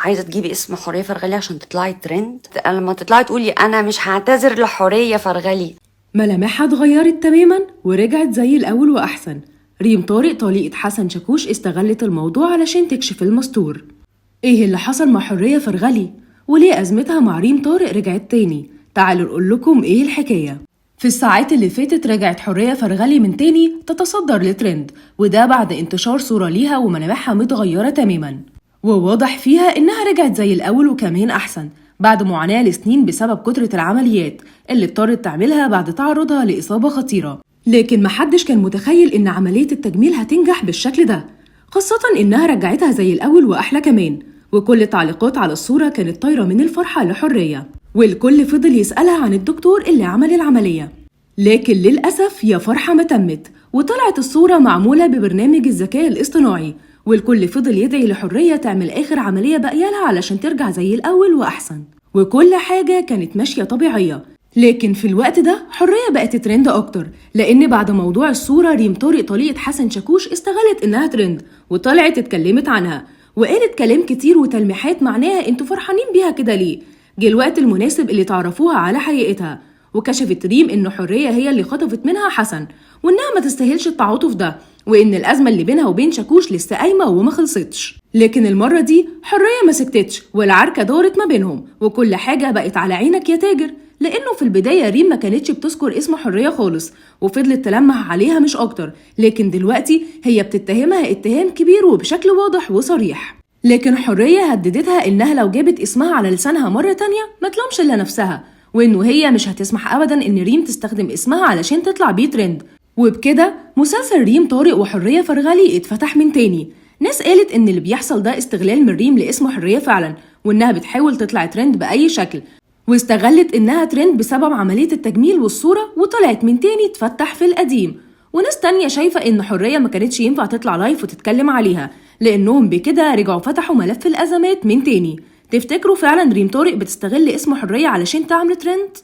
عايزه تجيبي اسم حوريه فرغلي عشان تطلعي ترند؟ لما تطلعي تقولي انا مش هعتذر لحوريه فرغلي. ملامحها اتغيرت تماما ورجعت زي الأول وأحسن. ريم طارق طليقة حسن شاكوش استغلت الموضوع علشان تكشف المستور. ايه اللي حصل مع حورية فرغلي؟ وليه أزمتها مع ريم طارق رجعت تاني؟ تعالوا نقول لكم ايه الحكاية. في الساعات اللي فاتت رجعت حورية فرغلي من تاني تتصدر لترند، وده بعد انتشار صورة ليها وملامحها متغيرة تماما، وواضح فيها انها رجعت زي الأول وكمان أحسن بعد معاناة لسنين بسبب كترة العمليات اللي اضطرت تعملها بعد تعرضها لإصابة خطيرة. لكن محدش كان متخيل إن عملية التجميل هتنجح بالشكل ده، خاصة إنها رجعتها زي الأول وأحلى كمان. وكل التعليقات على الصورة كانت طايرة من الفرحة لحورية، والكل فضل يسألها عن الدكتور اللي عمل العملية. لكن للأسف يا فرحة ما تمت، وطلعت الصورة معمولة ببرنامج الذكاء الاصطناعي، والكل فضل يدعي لحورية تعمل آخر عملية بقيالها علشان ترجع زي الأول وأحسن، وكل حاجة كانت ماشية طبيعية. لكن في الوقت ده حورية بقت ترند أكتر، لأن بعد موضوع الصورة ريم طارق طليقة حسن شاكوش استغلت إنها ترند وطلعت اتكلمت عنها، وقالت كلام كتير وتلميحات معناها انتوا فرحانين بيها كده ليه؟ جه الوقت المناسب اللي تعرفوها على حقيقتها. وكشفت ريم إن حورية هي اللي خطفت منها حسن، وإنها ما تستاهلش التعاطف ده، وإن الأزمة اللي بينها وبين شاكوش لسه قايمة وما خلصتش. لكن المرة دي حورية ما سكتتش، والعركة دارت ما بينهم، وكل حاجة بقت على عينك يا تاجر. لأنه في البداية ريم ما كانتش بتذكر اسم حورية خالص، وفضلت تلمح عليها مش أكتر، لكن دلوقتي هي بتتهمها اتهام كبير وبشكل واضح وصريح. لكن حورية هددتها إنها لو جابت اسمها على لسانها مرة تانية ما تلومش إلا نفسها، وإنه هي مش هتسمح أبدا إن ريم تستخدم اسمها علشان تطلع بيه ترند. وبكده مسلسل ريم طارق وحورية فرغلي اتفتح من تاني. ناس قالت إن اللي بيحصل ده استغلال من ريم لاسم حورية فعلا، وإنها بتحاول تطلع ترند بأي شكل، واستغلت إنها ترند بسبب عملية التجميل والصورة وطلعت من تاني تفتح في القديم. وناس تانية شايفة إن حورية ما كانتش ينفع تطلع لايف وتتكلم عليها، لأنهم بكده رجعوا فتحوا ملف الأزمات من تاني. تفتكروا فعلا ريم طارق بتستغل اسم حورية علشان تعمل ترند؟